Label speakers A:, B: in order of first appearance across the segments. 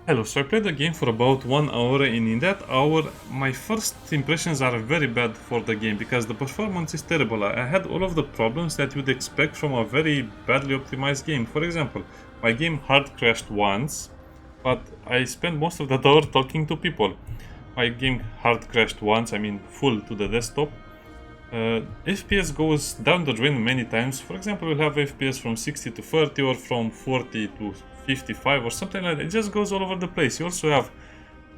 A: Hello, so I played the game for about 1 hour, and in that hour my first impressions are very bad for the game because the performance is terrible. I had all of the problems that you'd expect from a very badly optimized game. For example, my game hard crashed once, but I spent most of that hour talking to people. My game hard crashed once, I mean full to the desktop. FPS goes down the drain many times. For example, we'll have FPS from 60 to 30 or from 40 to 55 or something like that. It just goes all over the place. You also have,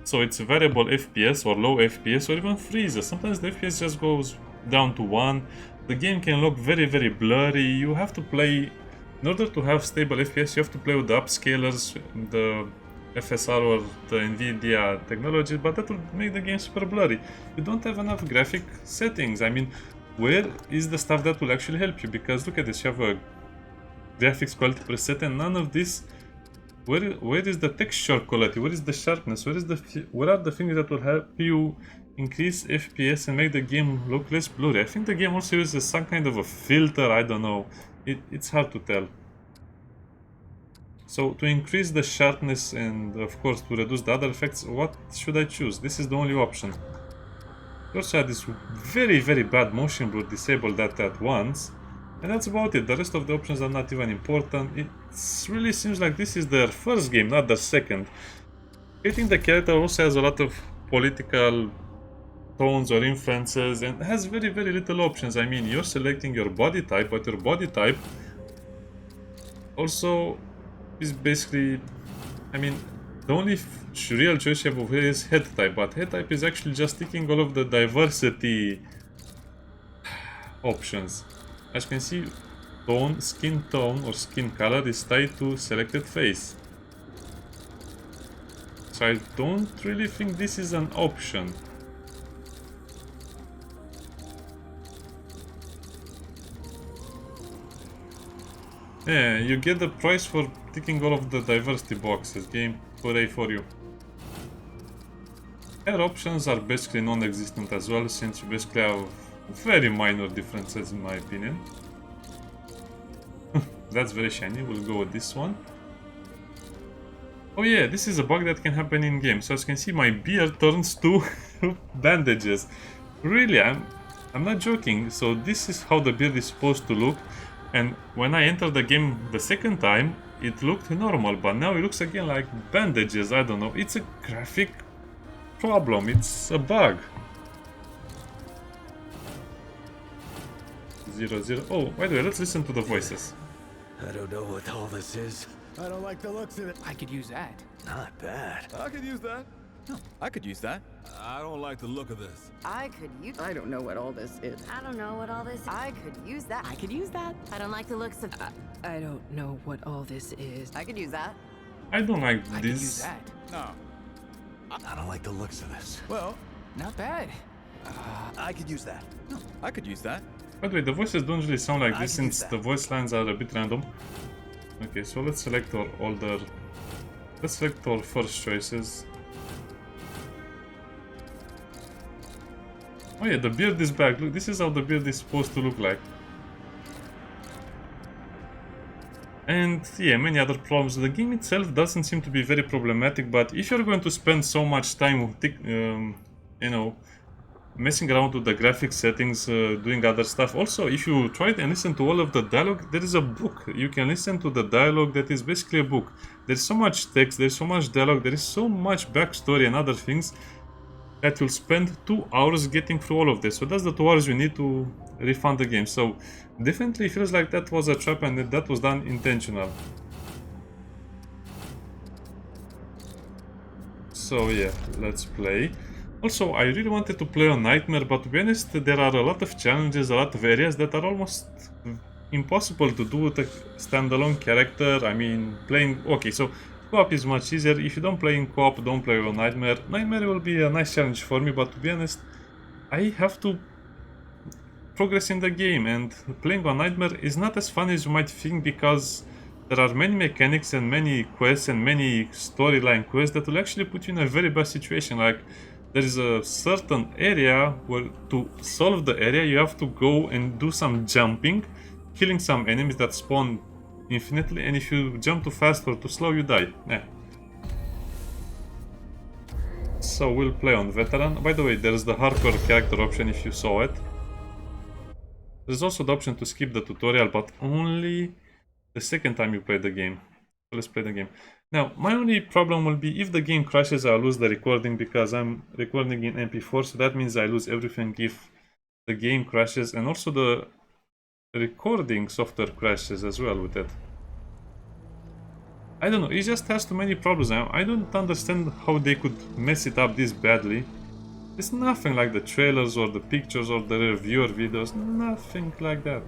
A: so it's variable FPS or low FPS or even freezes. Sometimes the FPS just goes down to 1. The game can look very, very blurry. You have to play, in order to have stable FPS, you have to play with the upscalers, the FSR or the Nvidia technology, but that will make the game super blurry. You don't have enough graphic settings. I mean, where is the stuff that will actually help you? Because look at this, you have a graphics quality preset and none of this. Where is the texture quality? Where is the sharpness? Where are the things that will help you increase FPS and make the game look less blurry? I think the game also uses some kind of a filter, I don't know. It's hard to tell. So to increase the sharpness and of course to reduce the other effects, what should I choose? This is the only option. You also had this very, very bad motion blur, disable that at once. And that's about it. The rest of the options are not even important. It really seems like this is their first game, not their second. I think the character also has a lot of political tones or influences and has very, very little options. I mean, you're selecting your body type, but your body type also is basically, I mean, the only real choice you have over here is head type, but head type is actually just ticking all of the diversity options. As you can see, skin tone or skin color is tied to selected face. So I don't really think this is an option. Yeah, you get the prize for ticking all of the diversity boxes. Game, hooray for you. Hair options are basically non-existent as well, since you basically have very minor differences in my opinion. That's very shiny, we'll go with this one. Oh yeah, this is a bug that can happen in game. So as you can see, my beard turns to bandages. Really, I'm not joking. So this is how the beard is supposed to look. And when I entered the game the second time, it looked normal, but now it looks again like bandages. I don't know, it's a graphic problem, it's a bug. 0, 0. Oh, by the way, let's listen to the voices.
B: I don't know what all this is.
C: I don't like the looks of it.
D: I could use that.
B: Not bad.
C: I could use that.
D: No, I could use that.
C: I don't like the look of this.
E: I could use.
F: I don't know what all this is.
E: I don't know what all this is. I could use that.
F: I could use that.
E: I don't like the looks of.
F: I don't know what all this is.
E: I could use that.
A: I don't like
D: I could use
A: this.
D: that.
C: No.
B: I don't like the looks of this.
D: Well, not bad.
B: I could use that.
D: No, I could use that.
A: By the way, the voices don't really sound like
B: I
A: this
B: can use
A: since
B: that.
A: the voice lines are a bit random. Okay, so let's select our older. Let's select our first choices. Oh yeah, the beard is back. Look, this is how the beard is supposed to look like. And yeah, many other problems. The game itself doesn't seem to be very problematic, but if you're going to spend so much time, you know, messing around with the graphic settings, doing other stuff. Also, if you try and listen to all of the dialogue, there is a book. You can listen to the dialogue that is basically a book. There's so much text, there's so much dialogue, there is so much backstory and other things that you'll spend 2 hours getting through all of this. So that's the 2 hours you need to refund the game. So definitely feels like that was a trap and that was done intentional. So yeah, let's play. Also, I really wanted to play on Nightmare, but to be honest, there are a lot of challenges, a lot of areas that are almost impossible to do with a standalone character. I mean, playing... Okay, so co-op is much easier. If you don't play in co-op, don't play on Nightmare. Nightmare will be a nice challenge for me, but to be honest, I have to progress in the game, and playing on Nightmare is not as fun as you might think, because there are many mechanics and many quests and many storyline quests that will actually put you in a very bad situation. Like, there is a certain area where to solve the area you have to go and do some jumping, killing some enemies that spawn infinitely, and if you jump too fast or too slow you die. Yeah. So we'll play on veteran. By the way, there's the hardcore character option if you saw it. There's also the option to skip the tutorial, but only the second time you play the game. So let's play the game. Now, my only problem will be if the game crashes, I'll lose the recording because I'm recording in MP4, so that means I lose everything if the game crashes, and also the recording software crashes as well with it. I don't know, it just has too many problems. I don't understand how they could mess it up this badly. It's nothing like the trailers or the pictures or the reviewer videos, nothing like that.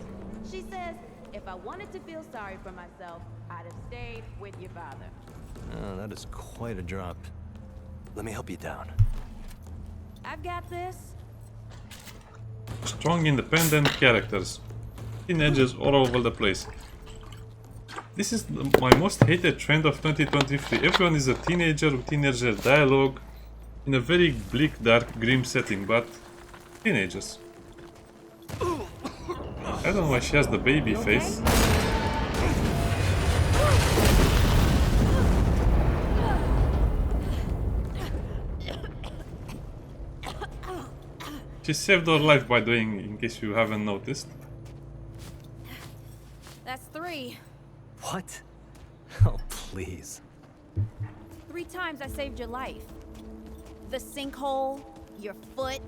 G: She says, if I wanted to feel sorry for myself, I'd have stayed with your father.
B: Oh, that is quite a drop. Let me help you down.
G: I've got this.
A: Strong, independent characters. Teenagers all over the place. This is my most hated trend of 2023. Everyone is a teenager with teenager dialogue in a very bleak, dark, grim setting, but teenagers. I don't know why she has the baby face. She saved her life by doing, in case you haven't noticed.
G: That's 3.
B: What? Oh, please.
G: 3 times I saved your life. The sinkhole, your foot.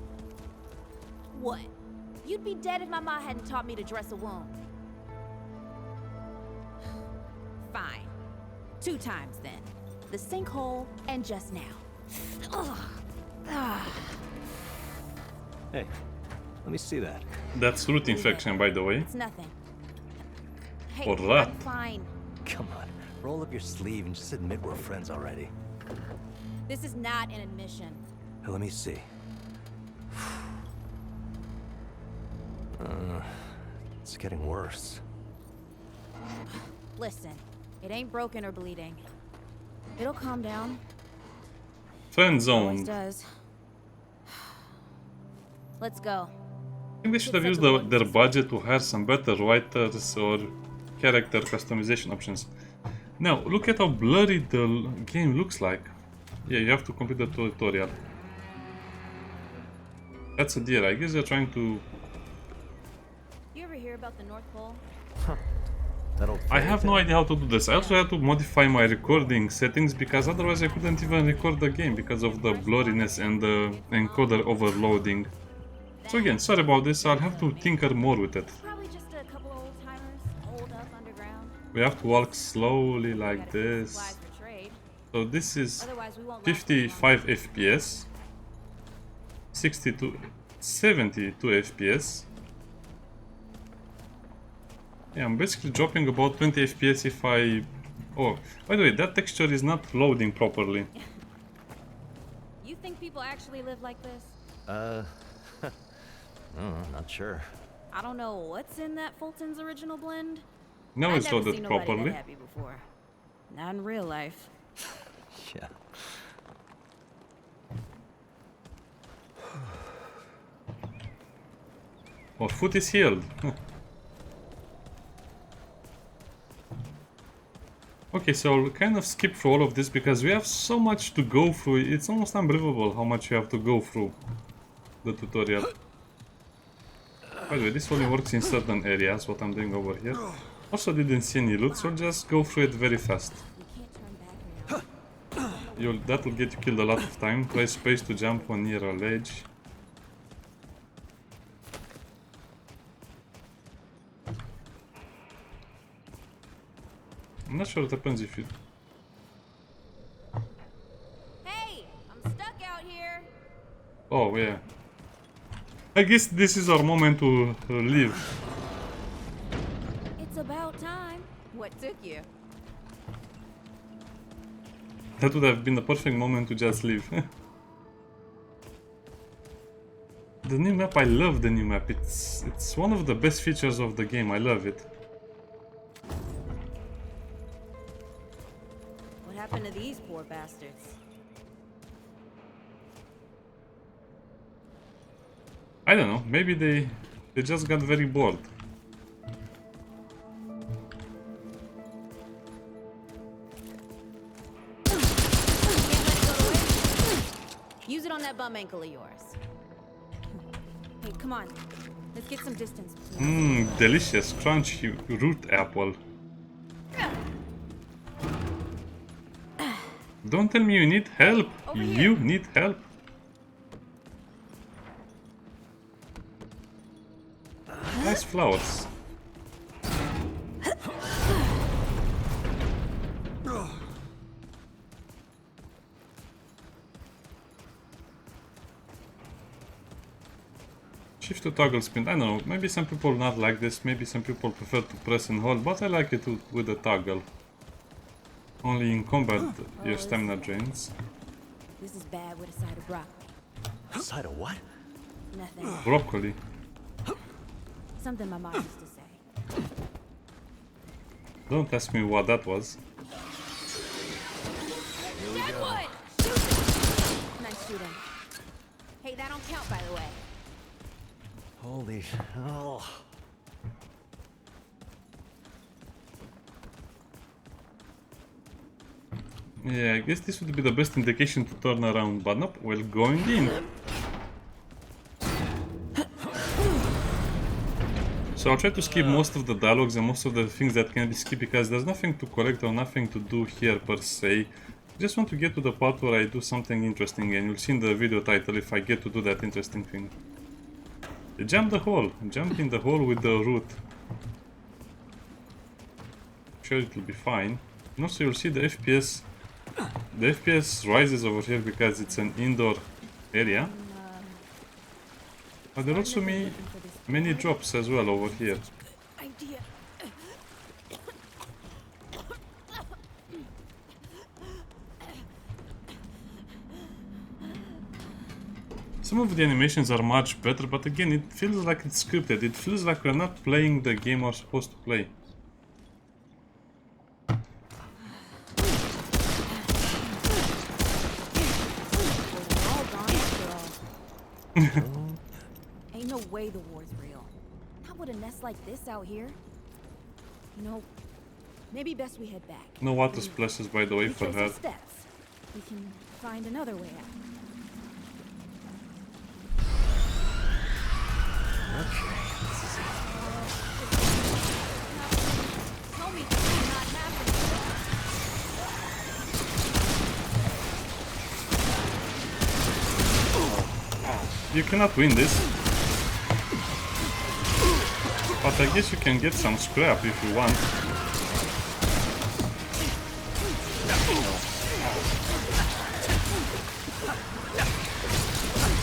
G: What? You'd be dead if my mom hadn't taught me to dress a wound. Fine. 2 times then. The sinkhole and just now. Ugh.
B: Hey, let me see that.
A: That's root infection, by the way.
G: It's nothing. Hey,
A: Or rat.
G: I'm fine.
B: Come on, roll up your sleeve and just admit we're friends already.
G: This is not an admission.
B: Now, let me see. It's getting worse.
G: Listen, it ain't broken or bleeding. It'll calm down.
A: Friend
G: Always
A: zone.
G: does. Let's go.
A: I think they should have used their budget to hire some better writers or character customization options. Now, look at how blurry the game looks like. Yeah, you have to complete the tutorial. That's a deer. I guess they're trying to...
G: You ever hear about the North Pole?
A: I have no idea how to do this. I also had to modify my recording settings because otherwise I couldn't even record the game because of the blurriness and the encoder overloading. So again, sorry about this. I'll have to tinker more with it.
G: Probably just a couple old timers, holed up underground.
A: We have to walk slowly like
G: Gotta keep
A: this.
G: supplies for trade.
A: So this is
G: Otherwise we won't last very long.
A: 55 FPS, 72 FPS. Yeah, I'm basically dropping about 20 FPS if I... Oh, by the way, that texture is not loading properly.
G: You think people actually live like this?
B: Not sure.
G: I don't know what's in that Fulton's original blend.
A: Now
G: I've
A: it's
G: never
A: loaded
G: seen nobody
A: properly.
G: that happy before. Not in real life.
B: Yeah.
A: Our foot is healed. Okay, so I'll kind of skip through all of this because we have so much to go through. It's almost unbelievable how much you have to go through the tutorial. By the way, this only works in certain areas, what I'm doing over here. Also didn't see any loot, so just go through it very fast.
G: We can't turn back now.
A: That'll get you killed a lot of time. Press space to jump on near a ledge. I'm not sure what happens if you...
G: Hey, I'm stuck out here.
A: Oh, yeah. I guess this is our moment to leave.
G: It's about time. What took you?
A: That would have been the perfect moment to just leave. The new map, I love the new map. It's one of the best features of the game. I love it.
G: What happened to these poor bastards?
A: I don't know. Maybe they just got very bored.
G: Use it on that bum ankle of yours. Hey, come on. Let's get some distance.
A: Mmm, delicious, crunchy root apple. Don't tell me you need help.
G: Over
A: You
G: here.
A: need help. Nice flowers. Shift to toggle spin. I don't know, maybe some people not like this, maybe some people prefer to press and hold, but I like it with the toggle. Only in combat your stamina drains.
G: This is bad with a side of broccoli.
B: Side of what?
G: Nothing.
A: Broccoli.
G: Something my mom used to say.
A: Don't ask me what that was.
G: Deadwood! Shoot it! Nice shooting. Hey, that don't count, by the way.
B: Holy... Oh.
A: Yeah, I guess this would be the best indication to turn around, but nope, we're going in. So I'll try to skip most of the dialogues and most of the things that can be skipped because there's nothing to collect or nothing to do here per se. I just want to get to the part where I do something interesting and you'll see in the video title if I get to do that interesting thing. Jump the hole. Jump in the hole with the root. I'm sure it'll be fine. And also you'll see the FPS. The FPS rises over here because it's an indoor area. But there are also many drops as well over here.
G: Idea.
A: Some of the animations are much better, but again, it feels like it's scripted. It feels like we're not playing the game we're supposed to play.
G: All gone after all. Ain't no way the war's real. Not with a nest like this out here. You know, maybe best we head back.
A: No water splashes, by the way, for
G: Retrace
A: her.
G: our steps. We can find another way out.
B: Okay, this is it.
G: Tell me this is not happening.
A: You cannot win this. But I guess you can get some scrap if you want.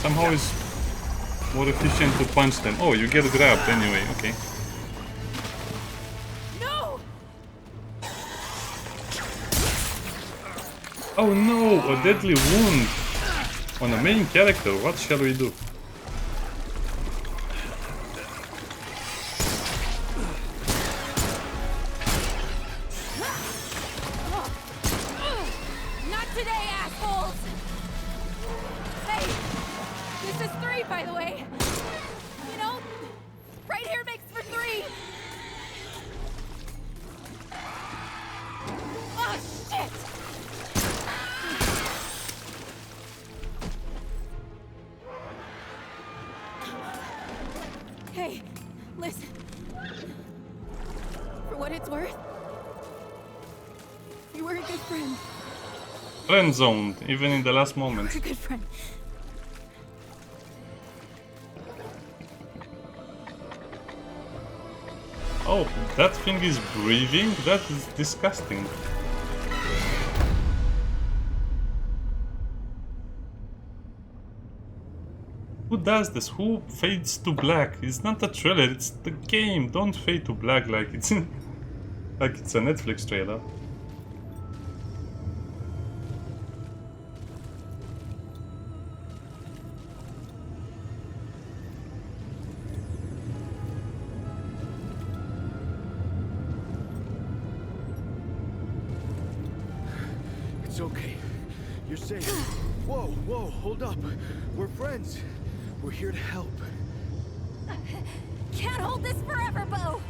A: Somehow it's more efficient to punch them. Oh, you get grabbed anyway, okay.
G: No!
A: Oh no, a deadly wound on the main character. What shall we do?
G: Not today, assholes! Hey! This is 3, by the way. You know, right here makes for 3. Oh, shit! Hey, listen. For what it's worth, you were a good friend.
A: Friend zoned, even in the last moment.
G: You're a good friend.
A: Oh, that thing is breathing? That is disgusting. Who does this? Who fades to black? It's not a trailer, it's the game. Don't fade to black like it's like it's a Netflix trailer.
C: It's okay. You're safe. Whoa, whoa, hold up. We're friends. We're here to help.
G: Can't hold this forever, Bo!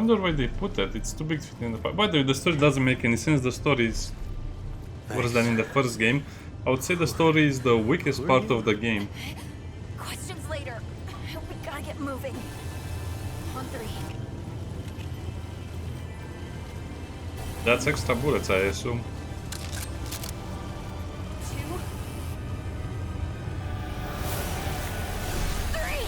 A: wonder why they put that. It's too big to fit in the pipe. By the way, the story doesn't make any sense. The story is worse than in the first game. I would say the story is the weakest part of the game.
E: Questions later. We gotta get moving. On 3.
A: That's extra bullets, I assume.
E: 2. 3.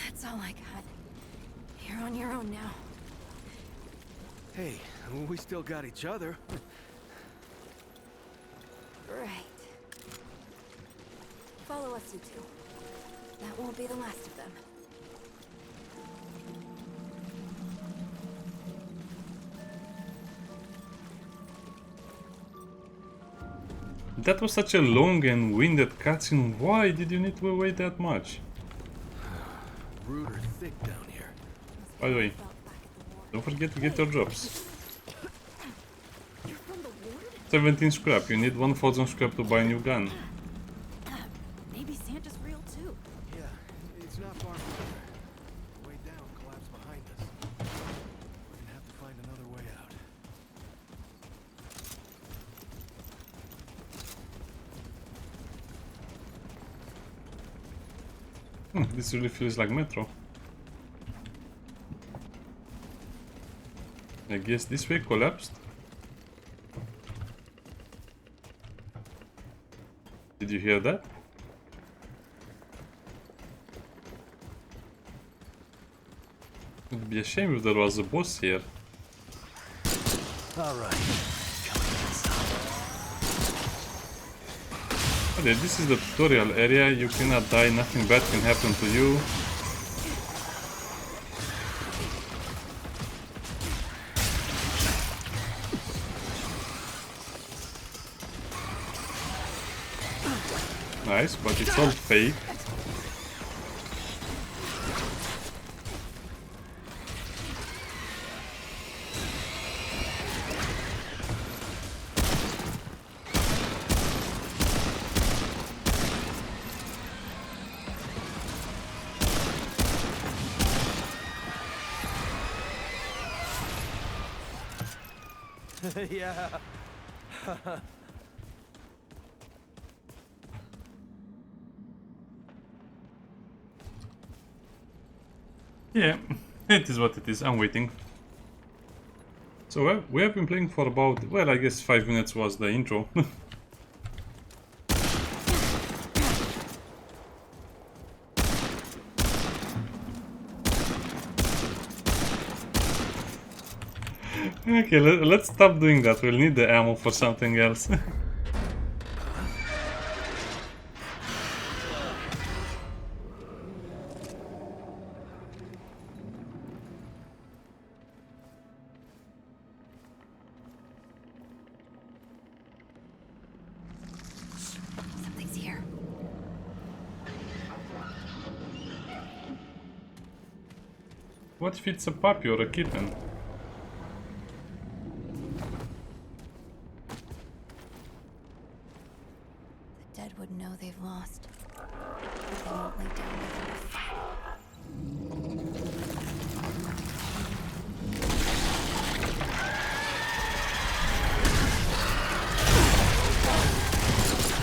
E: That's all I got. You're on your own now.
C: Hey, we still got each other.
E: Right. Follow us, you two. That won't be the last of them.
A: That was such a long and winded cutscene. Why did you need to wait that much?
C: Rude or thick down here.
A: By the way,
E: Felt back at the war.
A: don't forget to get your drops.
G: You're from the ward?
A: 17 scrap. You need 1000 scrap to buy a new gun.
G: Maybe Santa's real too.
C: Yeah, it's not far from here. The way down collapsed behind us. We're gonna have to find another way out.
A: This really feels like Metro. I guess this way collapsed. Did you hear that? It'd be a shame if there was a boss here.
B: All right.
A: Okay, this is the tutorial area. You cannot die, nothing bad can happen to you. Nice, but it's all fake.
B: Yeah.
A: Yeah, it is what it is. I'm waiting. So we have been playing for about, well, I guess 5 minutes was the intro. Okay, let's stop doing that. We'll need the ammo for something else.
E: Something's here.
A: What if it's a puppy or a kitten?
E: The dead would know they've lost. But they won't lay down without a fight.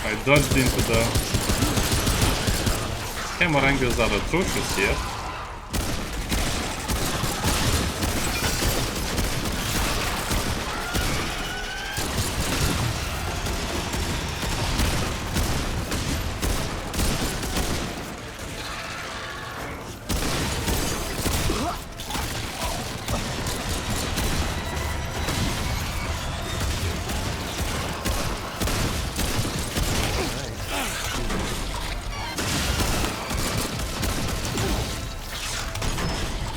A: I dodged into the... Camera angles are atrocious here.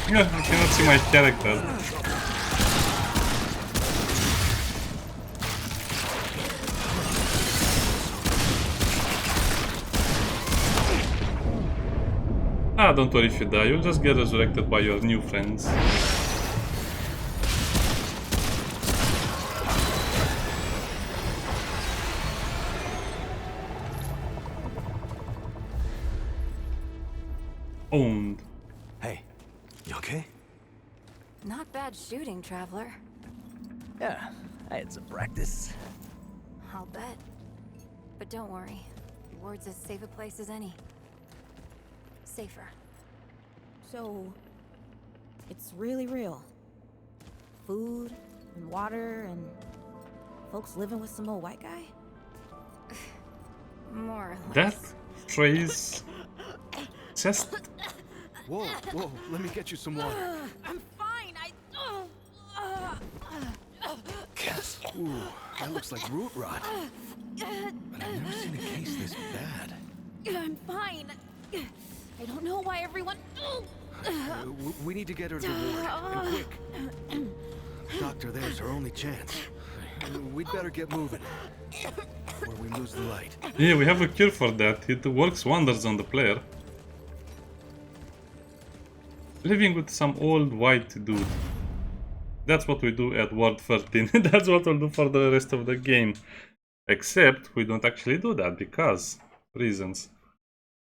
A: Yeah, I cannot see my character. Ah, don't worry if you die, you'll just get resurrected by your new friends. Owned.
B: Hey, you okay?
E: Not bad shooting, traveler.
B: Yeah, I had some practice.
E: I'll bet. But don't worry. The ward's as safe a place as any. Safer.
G: So, it's really real. Food and water and folks living with some old white guy?
E: More or
A: That
E: less.
A: phrase just
C: Whoa, whoa, let me get you some water.
G: I'm fine.
B: Cass.
C: Ooh, that looks like root rot. But I've never seen a case this bad.
G: I'm fine. I don't know why everyone.
C: We need to get her to the ward, and quick. Doctor, there's our only chance. We'd better get moving, before we lose the light.
A: yeah, we have a cure for that. It works wonders on the player. Living with some old white dude. That's what we do at Ward 13. That's what we'll do for the rest of the game. Except we don't actually do that because reasons.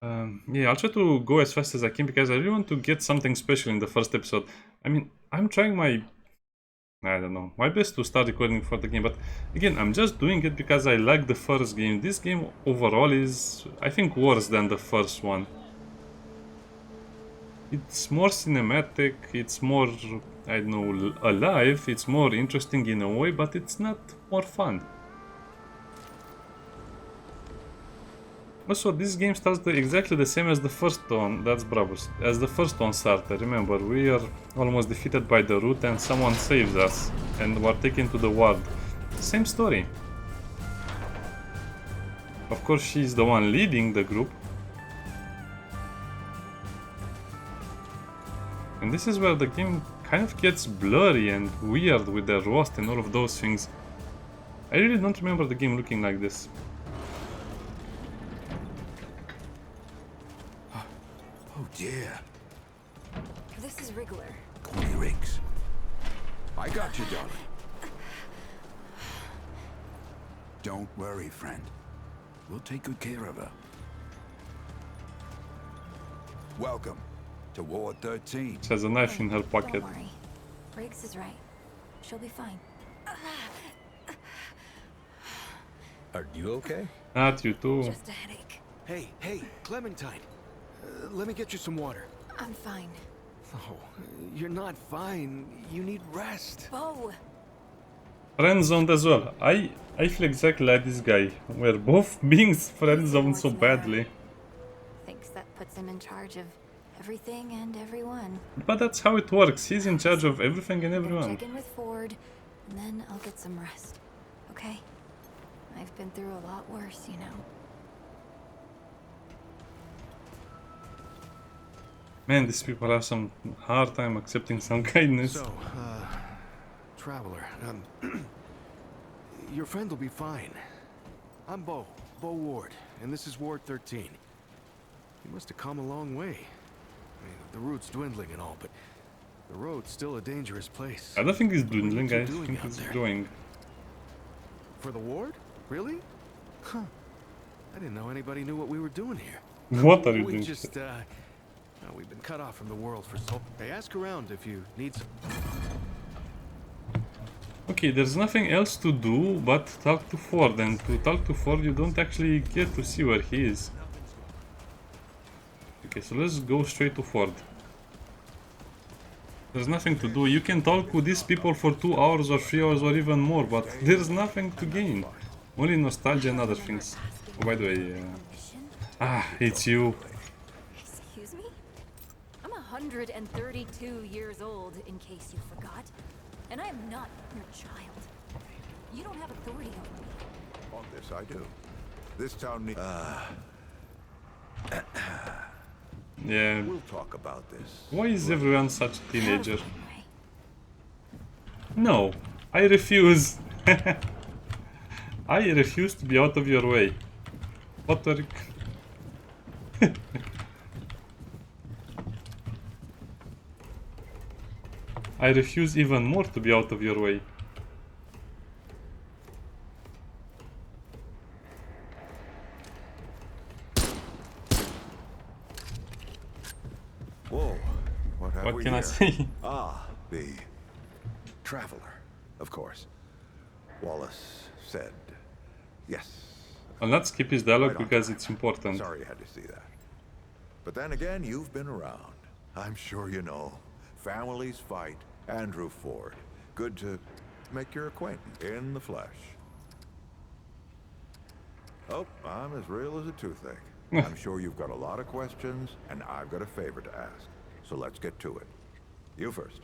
A: Yeah, I'll try to go as fast as I can because I really want to get something special in the first episode. I mean, I'm trying my best to start recording for the game, but again, I'm just doing it because I like the first game. This game overall is, I think, worse than the first one. It's more cinematic, it's more, I don't know, alive, it's more interesting in a way, but it's not more fun. Also, this game starts exactly the same as the first one, that's bravo, as the first one started. Remember, we are almost defeated by the root and someone saves us, and we're taken to the ward. Same story. Of course, she's the one leading the group. And this is where the game kind of gets blurry and weird with the rust and all of those things. I really don't remember the game looking like this.
C: Oh dear.
E: This is Wriggler.
C: Corny Riggs. I got you, darling. Don't worry, friend. We'll take good care of her. Welcome to Ward 13.
A: She has a knife in her pocket.
E: Don't worry. Briggs is right. She'll be fine.
B: Are you okay?
A: Not you too.
E: Just a headache.
C: Hey, Clementine. Let me get you some water.
E: I'm fine.
C: Oh, you're not fine. You need rest.
E: Bo!
A: Friend zoned as well. I feel exactly like this guy. We're both being friend zoned so badly.
E: Thinks that puts him in charge of everything and everyone.
A: But that's how it works. He's in charge of everything and everyone.
E: Check in with Ford, and then I'll get some rest. Okay? I've been through a lot worse, you know.
A: Man, these people have some hard time accepting some kindness.
C: So, traveler, your friend will be fine. I'm Bo Ward, and this is Ward 13. You must have come a long way. I mean, the route's dwindling and all, but the road's still a dangerous place.
A: I don't think he's dwindling,
C: What are
A: I
C: you doing
A: think
C: out
A: he's
C: there?
A: growing.
C: For the ward? Really? Huh. I didn't know anybody knew what we were doing here.
A: What are you
C: We
A: doing?
C: just, we've been cut off from the world for so... Hey, ask around if you need some...
A: Okay, there's nothing else to do but talk to Ford, and to talk to Ford you don't actually get to see where he is. Okay, so let's go straight to Ford. There's nothing to do. You can talk with these people for 2 hours or 3 hours or even more, but there's nothing to gain. Only nostalgia and other things. Oh, by the way, it's you.
E: Excuse me? I'm 132 years old, in case you forgot. And I am not your child. You don't have authority over me.
H: On this I do. This town needs...
A: Yeah.
H: We'll talk about this.
A: Why is everyone such a teenager?
E: Anyway,
A: No, I refuse. I refuse to be out of your way. What are you... I refuse even more to be out of your way.
H: have
A: what
H: we
A: can I
H: here?
A: say?
H: Ah, the traveler, of course. Wallace said yes.
A: Well, let's skip his dialogue
H: Right on
A: because
H: time.
A: it's important.
H: Sorry you had to see that. But then again, you've been around. I'm sure you know. Families fight. Andrew Ford. Good to make your acquaintance in the flesh. Oh, I'm as real as a toothache. I'm sure you've got a lot of questions, and I've got a favor to ask. So let's get to it. You first.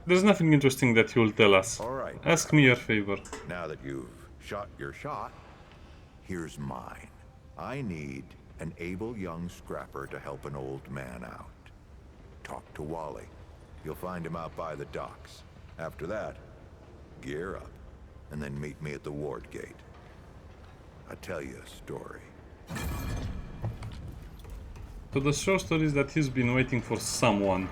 A: There's nothing interesting that you'll tell us.
H: All right.
A: Ask me your favor.
H: Now that you've shot your shot, here's mine. I need an able young scrapper to help an old man out. Talk to Wally. You'll find him out by the docks. After that, gear up, and then meet me at the ward gate. I'll tell you a story.
A: So the short story is that he's been waiting for someone.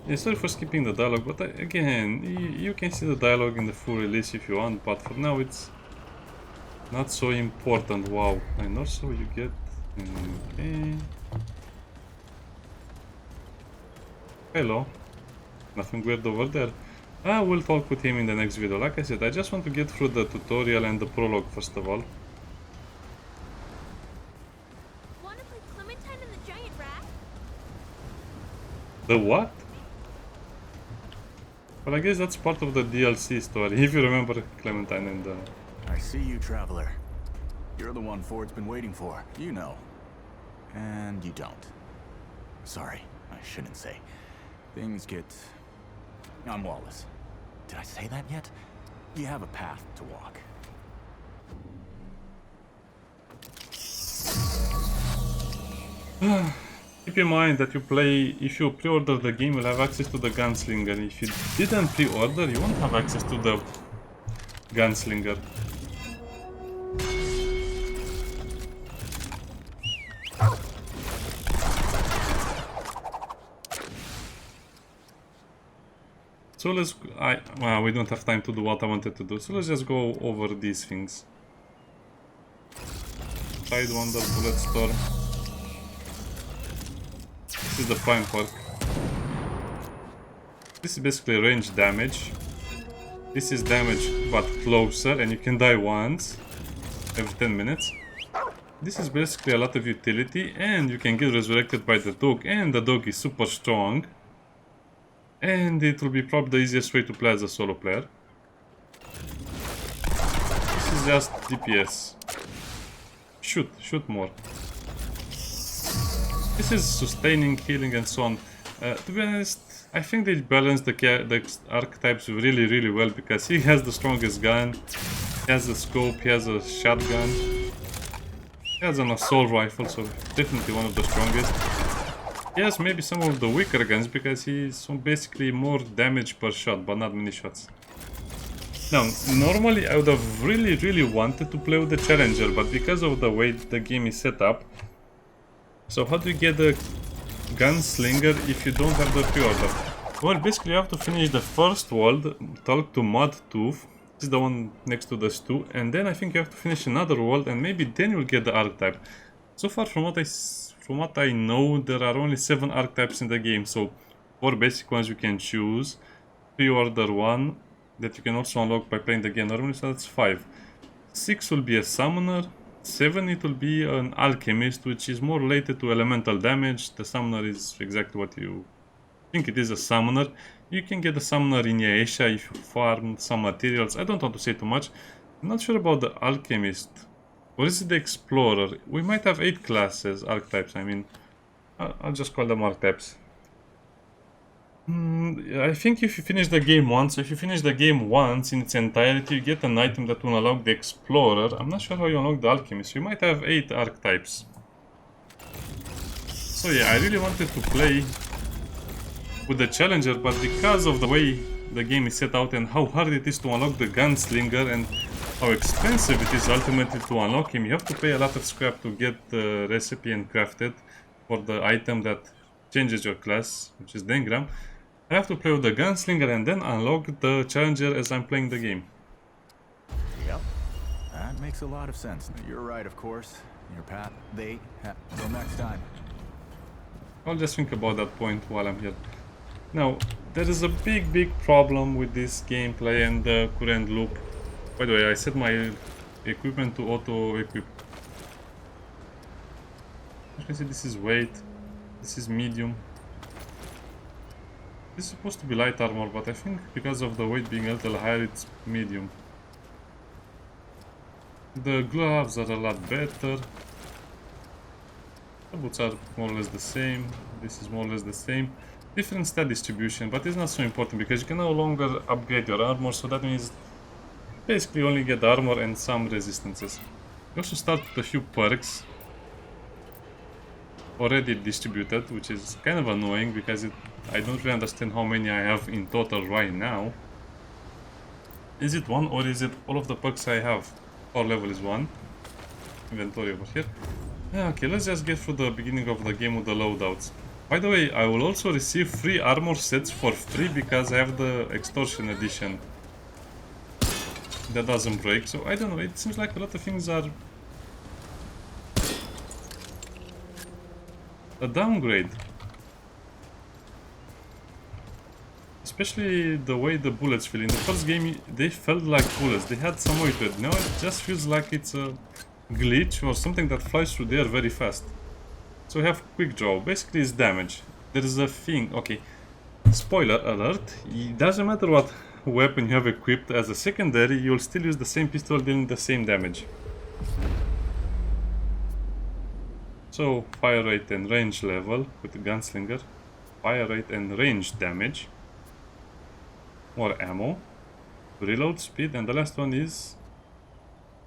A: Yeah, sorry for skipping the dialogue, but again, you can see the dialogue in the full release if you want, but for now it's not so important. Wow, and also you get... Okay. Hello. Nothing weird over there. I will talk with him in the next video. Like I said, I just want to get through the tutorial and the prologue first of all.
G: Wanna play Clementine and the giant rat?
A: The what? Well, I guess that's part of the DLC story, if you remember Clementine and the...
B: I see you, traveler. You're the one Ford's been waiting for. You know. And you don't. Sorry, I shouldn't say. Things get... I'm Wallace. Did I say that yet? You have a path to walk.
A: Keep in mind that if you pre-order the game, you'll have access to the Gunslinger. If you didn't pre-order, you won't have access to the Gunslinger. So well, we don't have time to do what I wanted to do, so let's just go over these things. Sidewinder, Bulletstorm. This is the prime perk. This is basically range damage. This is damage but closer, and you can die once every 10 minutes. This is basically a lot of utility, and you can get resurrected by the dog, and the dog is super strong. And it will be probably the easiest way to play as a solo player. This is just DPS. Shoot more. This is sustaining, healing, and so on. To be honest, I think they balance the archetypes really well, because he has the strongest gun, he has the scope, he has a shotgun, he has an assault rifle, so definitely one of the strongest. He has maybe some of the weaker guns, because he's basically more damage per shot, but not many shots. Now, normally I would have really wanted to play with the Challenger, but because of the way the game is set up. So how do you get the Gunslinger if you don't have the pre-order? Well, basically you have to finish the first world, talk to Mudtooth, this is the one next to the stew, and then I think you have to finish another world, and maybe then you'll get the Archetype. So far from what I know, there are only 7 archetypes in the game, so 4 basic ones you can choose, pre-order 1 that you can also unlock by playing the game normally, so that's 5. 6 will be a summoner, 7 it will be an alchemist, which is more related to elemental damage. The summoner is exactly what you think it is, a summoner. You can get a summoner in Neyreyan if you farm some materials. I don't want to say too much. I'm not sure about the alchemist. Or is it the explorer? We might have 8 classes, archetypes, I mean. I'll just call them archetypes. I think if you finish the game once, in its entirety, you get an item that will unlock the explorer. I'm not sure how you unlock the alchemist. You might have 8 archetypes. So yeah, I really wanted to play with the Challenger, but because of the way the game is set out and how hard it is to unlock the Gunslinger and how expensive it is ultimately to unlock him, you have to pay a lot of scrap to get the recipe and craft it for the item that changes your class, which is the engram. I have to play with the Gunslinger and then unlock the Challenger as I'm playing the game.
B: Yep, That makes a lot of sense. You're right, of course. Your path. Till next time.
A: I'll just think about that point while I'm here. Now, there is a big problem with this gameplay and the current loop. By the way, I set my equipment to auto-equip. You can see this is weight, this is medium. This is supposed to be light armor, but I think because of the weight being a little higher, it's medium. The gloves are a lot better. The boots are more or less the same. This is more or less the same. Different stat distribution, but it's not so important because you can no longer upgrade your armor, so that means basically you only get armor and some resistances. You also start with a few perks already distributed, which is kind of annoying because I don't really understand how many I have in total right now. Is it one or is it all of the perks I have? Power level is 1. Inventory over here. Okay, let's just get through the beginning of the game with the loadouts. By the way, I will also receive free armor sets for free because I have the extortion edition. That doesn't break, so I don't know, it seems like a lot of things are a downgrade. Especially the way the bullets feel. In the first game they felt like bullets, they had some weight to it. Now it just feels like it's a glitch or something that flies through the air very fast. So we have quick draw, basically it's damage. There is a thing, okay, spoiler alert, it doesn't matter what weapon you have equipped as a secondary, you'll still use the same pistol dealing the same damage. So fire rate and range level with the gunslinger, fire rate and range damage, more ammo, reload speed, and the last one is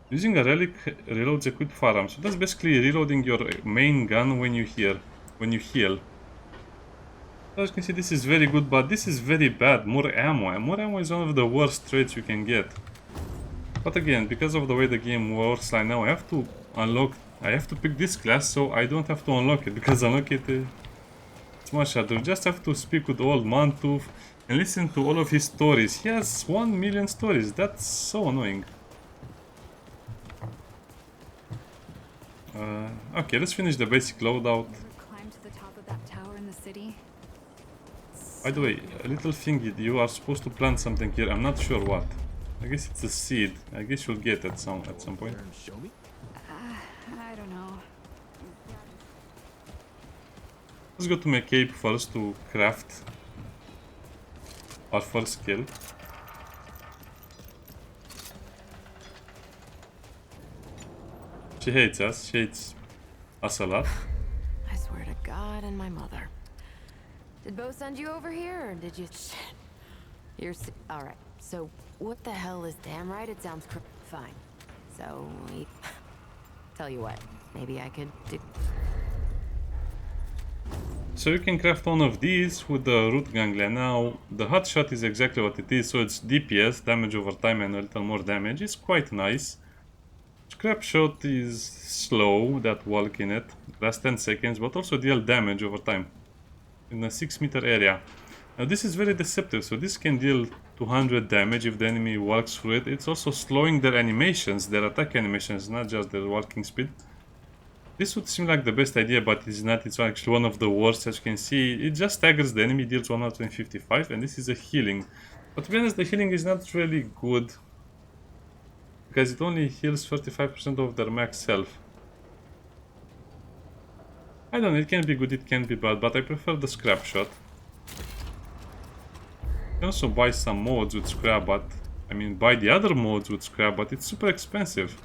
A: using a relic reloads equipped firearm. So that's basically reloading your main gun when you heal. As you can see, this is very good, but this is very bad. More ammo, and more ammo is one of the worst traits you can get. But again, because of the way the game works right now, I have to pick this class, so I don't have to unlock it, because unlock it it's much harder. You just have to speak with old Mantooth and listen to all of his stories. He has 1 million stories. That's so annoying. Okay, let's finish the basic loadout.
E: Climb to the top of that tower in the city.
A: By the way, a little thingy, you are supposed to plant something here. I'm not sure what. I guess it's a seed. I guess you'll get it at some point.
B: Show me.
E: I don't know.
A: Let's go to my cape first to craft our first skill. She hates us. She hates us a lot.
F: I swear to God and my mother. Did Bo send you over here, or did you? Shit. You're all right. So what the hell is damn right? It sounds fine. So tell you what, maybe I could do.
A: So you can craft one of these with the root ganglia. Now the hot shot is exactly what it is. So it's DPS, damage over time, and a little more damage. It's quite nice. Scrap shot is slow, that walk in it, lasts 10 seconds, but also deal damage over time in a 6-meter area. Now this is very deceptive, so this can deal 200 damage if the enemy walks through it. It's also slowing their animations, their attack animations, not just their walking speed. This would seem like the best idea, but it's not. It's actually one of the worst. As you can see, it just staggers the enemy, deals 155, and this is a healing. But to be honest, the healing is not really good, because it only heals 35% of their max health. I don't know, it can be good, it can be bad, but I prefer the scrap shot. You can also buy some mods with scrap, but I mean buy the other mods with scrap, but it's super expensive.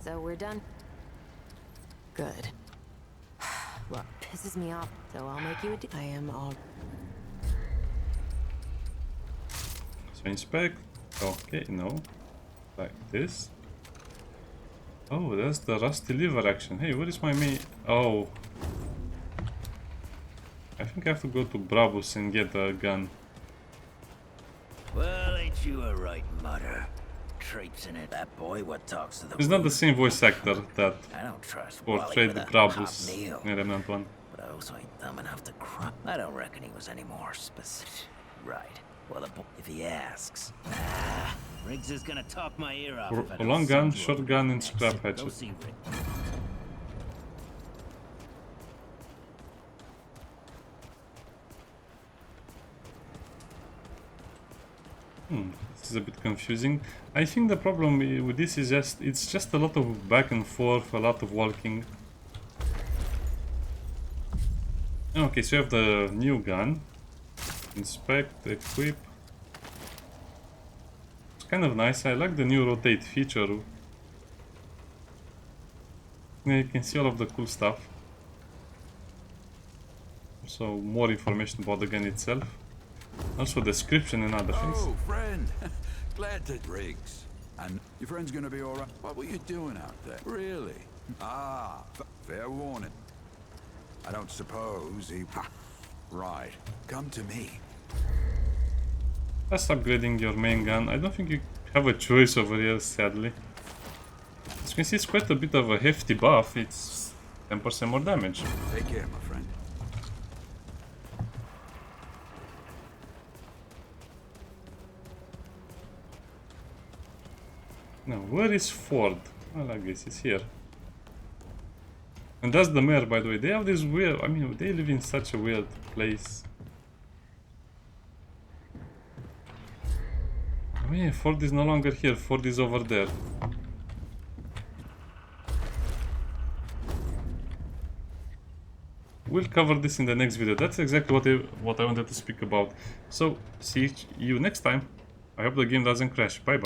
F: So we're done. Good. Well, pisses me off, so I'll make you a I am all.
A: So inspect. Okay, no. Like this. Oh, that's the rusty lever action. Hey, where is my main? Oh. I think I have to go to Brabus and get a gun.
I: Well, ain't you a right mutter? Traipsing it, that boy what talks to the
A: It's not the same voice actor that
I: I don't trust
A: portrayed
I: Wally with a
A: Brabus
I: hot meal,
A: in Remnant 1.
I: but I also ain't dumb enough to cry. I don't reckon he was any more specific. Right. Well, if he asks, Riggs is gonna talk my ear off if I don't
A: Long gun,
I: send you over
A: shotgun, and
I: next.
A: scrap
I: Go
A: hatchet.
I: see Rick.
A: This is a bit confusing. I think the problem with this is it's just a lot of back and forth, a lot of walking. Okay, so you have the new gun. Inspect, equip. It's kind of nice. I like the new rotate feature. Yeah, you can see all of the cool stuff. So more information about the gun itself. Also description and other things.
J: Oh, friend. Glad to Riggs. And your friend's gonna be alright. What were you doing out there? Really? Ah, fair warning. I don't suppose he... Right. Come to me.
A: That's upgrading your main gun. I don't think you have a choice over here, sadly. As you can see, it's quite a bit of a hefty buff. It's 10% more damage.
J: Take care, my friend.
A: Now, where is Ford? Well, I guess he's here. And that's the mayor, by the way. They have this weird... I mean, they live in such a weird place. Oh yeah, Ford is no longer here. Ford is over there. We'll cover this in the next video. That's exactly what I wanted to speak about. So, see you next time. I hope the game doesn't crash. Bye bye.